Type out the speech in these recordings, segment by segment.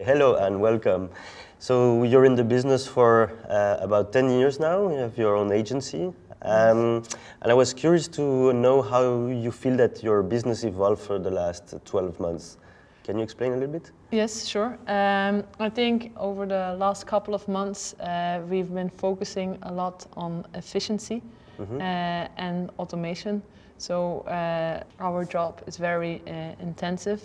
Hello and welcome. So you're in the business for about 10 years now. You have your own agency. And I was curious to know how you feel that your business evolved for the last 12 months. Can you explain a little bit? Yes, sure. I think over the last couple of months, we've been focusing a lot on efficiency and automation. So our job is very intensive.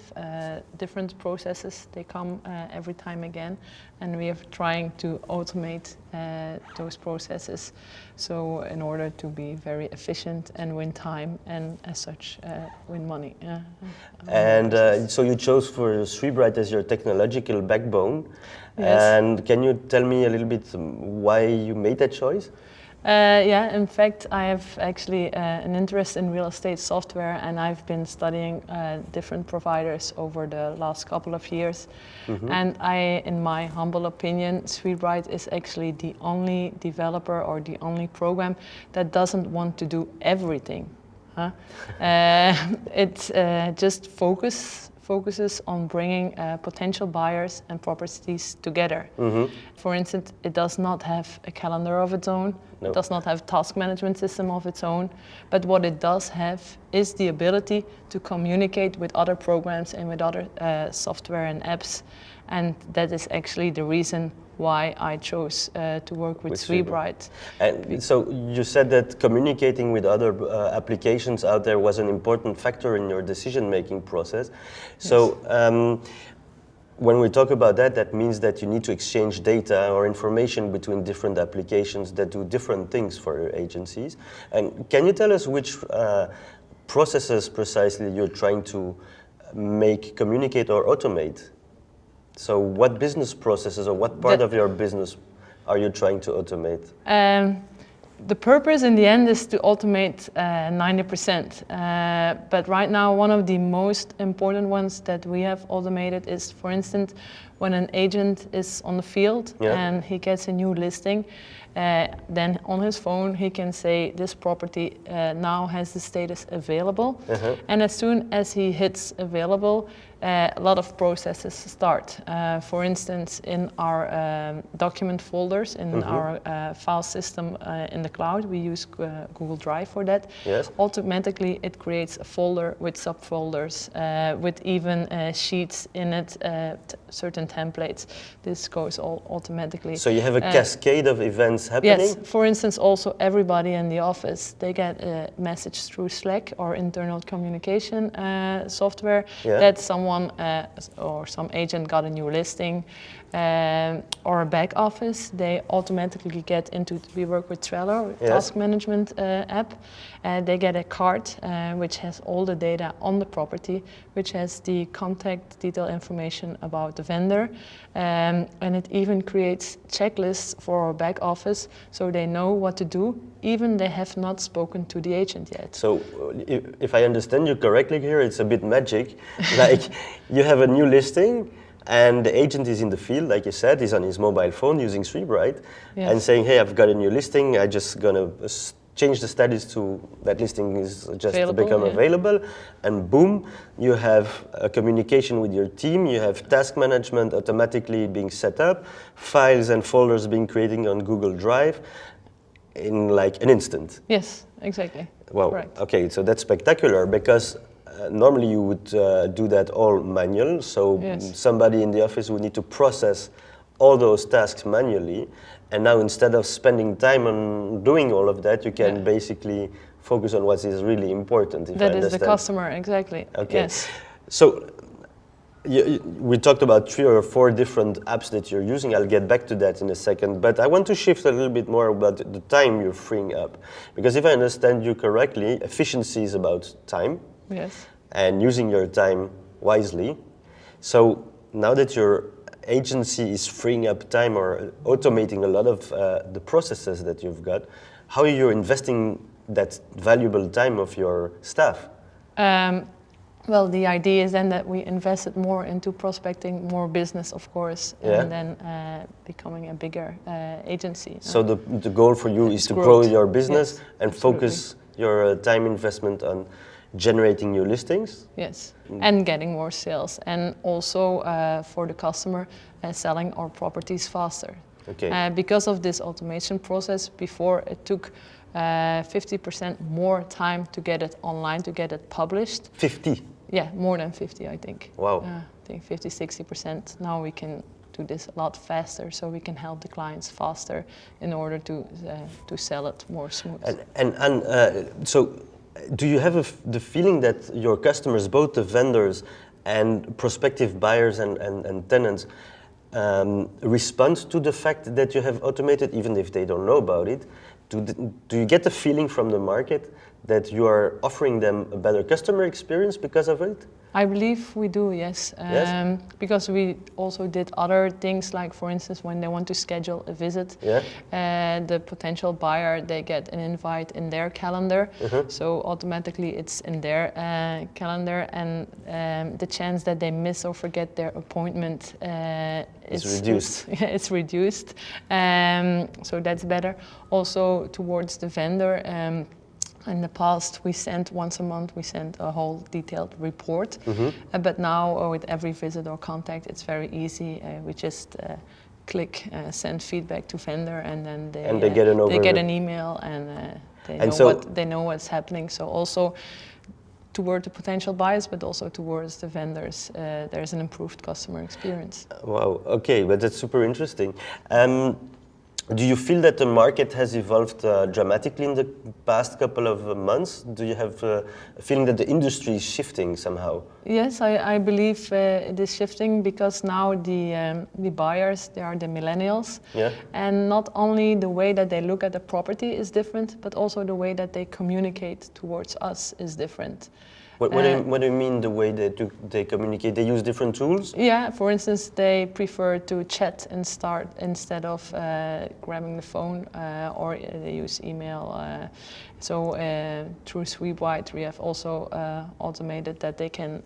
Different processes, they come every time again, and we are trying to automate those processes. So in order to be very efficient and win time, and as such win money. And so you chose for SweepBright as your technological backbone. Yes. And can you tell me a little bit why you made that choice? Yeah, in fact, I have actually an interest in real estate software, and I've been studying different providers over the last couple of years. And in my humble opinion, SweepBright is actually the only developer or the only program that doesn't want to do everything. It just focuses on bringing potential buyers and properties together. For instance, it does not have a calendar of its own. No. It does not have a task management system of its own. But what it does have is the ability to communicate with other programs and with other software and apps. And that is actually the reason why I chose to work with SweepBright. And so you said that communicating with other applications out there was an important factor in your decision-making process. So when we talk about that, that means that you need to exchange data or information between different applications that do different things for your agencies. And can you tell us which processes precisely you're trying to make communicate or automate? So what business processes or what part of your business are you trying to automate? The purpose in the end is to automate 90%. But right now, one of the most important ones that we have automated is, for instance, when an agent is on the field and he gets a new listing, then on his phone he can say this property now has the status available. And as soon as he hits available, a lot of processes start. For instance, in our document folders, in our file system in the cloud, we use Google Drive for that. Yes. Automatically, it creates a folder with subfolders, with even sheets in it, certain templates. This goes all automatically. So you have a cascade of events happening? Yes. For instance, also everybody in the office, they get a message through Slack or internal communication software that someone or some agent got a new listing, or a back office, they automatically get into, we work with Trello, task management app, they get a card which has all the data on the property, which has the contact detail information about the vendor, and it even creates checklists for our back office so they know what to do, even they have not spoken to the agent yet. So if I understand you correctly here, it's a bit magic. Like you have a new listing and the agent is in the field, like you said, he's on his mobile phone using SweepBright and saying, hey, I've got a new listing, I'm just gonna change the status to that listing is just become available, and boom, you have a communication with your team, you have task management automatically being set up, files and folders being created on Google Drive in like an instant. Yes, exactly. Wow. Correct. Okay, so that's spectacular because normally you would do that all manual, so somebody in the office would need to process all those tasks manually, and now instead of spending time on doing all of that, you can basically focus on what is really important, if I understand. That is the customer, exactly. Okay. Yes. So we talked about 3 or 4 different apps that you're using. I'll get back to that in a second, but I want to shift a little bit more about the time you're freeing up, because if I understand you correctly, efficiency is about time. Yes. And using your time wisely. So now that your agency is freeing up time or automating a lot of the processes that you've got, how are you investing that valuable time of your staff? Well, the idea is then that we invested more into prospecting more business, of course, and then becoming a bigger agency. So the goal for you is to grow your business and focus your time investment on generating new listings. Yes, and getting more sales, and also for the customer, selling our properties faster. Okay. Because of this automation process, before it took 50% more time to get it online, to get it published. 50? Yeah, more than 50, I think. Wow. I think 50, 60%. Now we can do this a lot faster, so we can help the clients faster in order to sell it more smooth. So do you have the feeling that your customers, both the vendors and prospective buyers and tenants, respond to the fact that you have automated, even if they don't know about it? Do you get the feeling from the market that you are offering them a better customer experience because of it? I believe we do, yes. Yes? Because we also did other things, like for instance, when they want to schedule a visit, the potential buyer, they get an invite in their calendar, so automatically it's in their calendar, and the chance that they miss or forget their appointment is reduced. It's reduced, so that's better. Also towards the vendor, in the past, we sent once a month, we sent a whole detailed report. But now, with every visit or contact, it's very easy. We just click send feedback to vendor, and then they get an email, and they know what's happening. So also toward the potential buyers, but also towards the vendors, there's an improved customer experience. Wow. Okay, but that's super interesting. Do you feel that the market has evolved dramatically in the past couple of months? Do you have a feeling that the industry is shifting somehow? Yes, I believe it is shifting, because now the buyers, they are the millennials. Yeah. And not only the way that they look at the property is different, but also the way that they communicate towards us is different. What do you mean the way they communicate? They use different tools? Yeah, for instance, they prefer to chat and start instead of grabbing the phone, or they use email. So through SweepBright, we have also automated that they can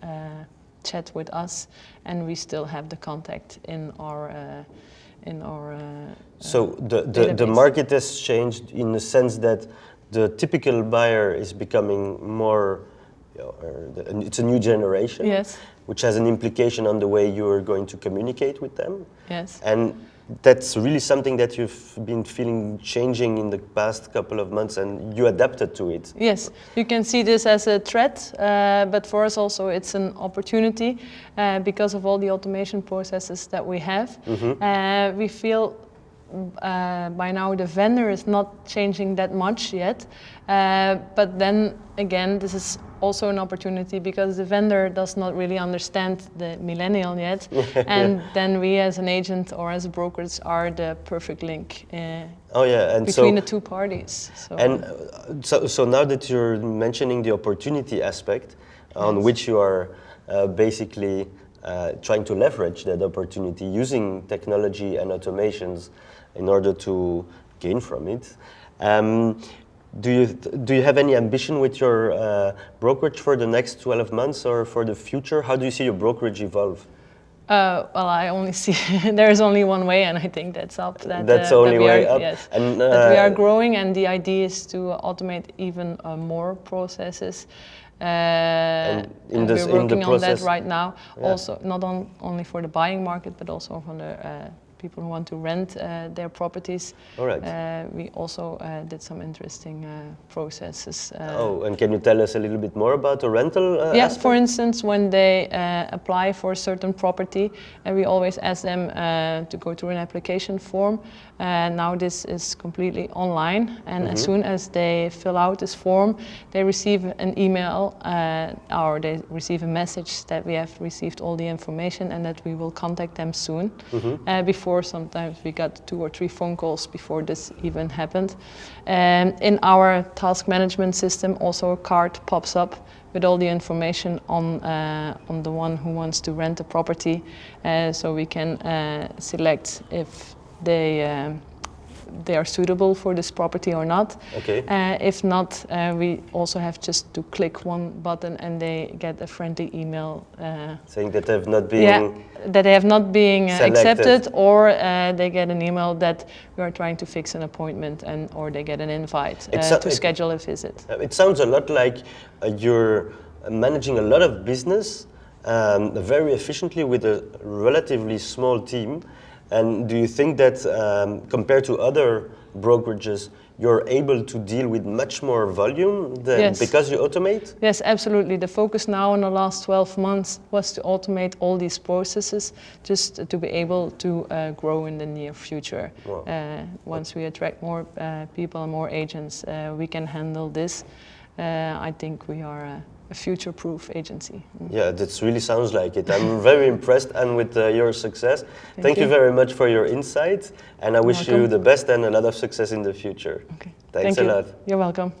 chat with us, and we still have the contact in our So the market has changed in the sense that the typical buyer is becoming more. It's a new generation, yes, which has an implication on the way you're going to communicate with them. Yes. And that's really something that you've been feeling changing in the past couple of months, and you adapted to it. Yes, you can see this as a threat, but for us also it's an opportunity because of all the automation processes that we have. We feel by now the vendor is not changing that much yet, but then again this is also an opportunity because the vendor does not really understand the millennial yet, and then we as an agent or as a brokerage are the perfect link between the two parties. So now that you're mentioning the opportunity aspect on which you are basically trying to leverage that opportunity using technology and automations in order to gain from it. Do you have any ambition with your brokerage for the next 12 months or for the future? How do you see your brokerage evolve? Well, I only see there is only one way, and I think that's up. That's the only way up. Yes, and that we are growing, and the idea is to automate even more processes. And we're working on that right now. Yeah. Also, not only for the buying market, but also for the people who want to rent their properties. All right. We also did some interesting processes. And can you tell us a little bit more about the rental Yes, aspect? for instance, when they apply for a certain property, and we always ask them to go through an application form. Now this is completely online, and as soon as they fill out this form, they receive an email or they receive a message that we have received all the information and that we will contact them soon. Before, sometimes we got 2 or 3 phone calls before this even happened. In our task management system, also a card pops up with all the information on the one who wants to rent the property, so we can select if they they are suitable for this property or not. Okay. If not, we also have just to click one button and they get a friendly email saying that they have not been that they have not been accepted, or they get an email that we are trying to fix an appointment, or they get an invite to schedule a visit. It sounds a lot like you're managing a lot of business very efficiently with a relatively small team. And do you think that compared to other brokerages, you're able to deal with much more volume because you automate? Yes, absolutely. The focus now in the last 12 months was to automate all these processes just to be able to grow in the near future. Wow. Once we attract more people and more agents, we can handle this. I think we are a future-proof agency. Yeah, that really sounds like it. I'm very impressed and with your success. Thank you very much for your insight, and I wish you the best and a lot of success in the future. Okay. Thanks a lot. You're welcome.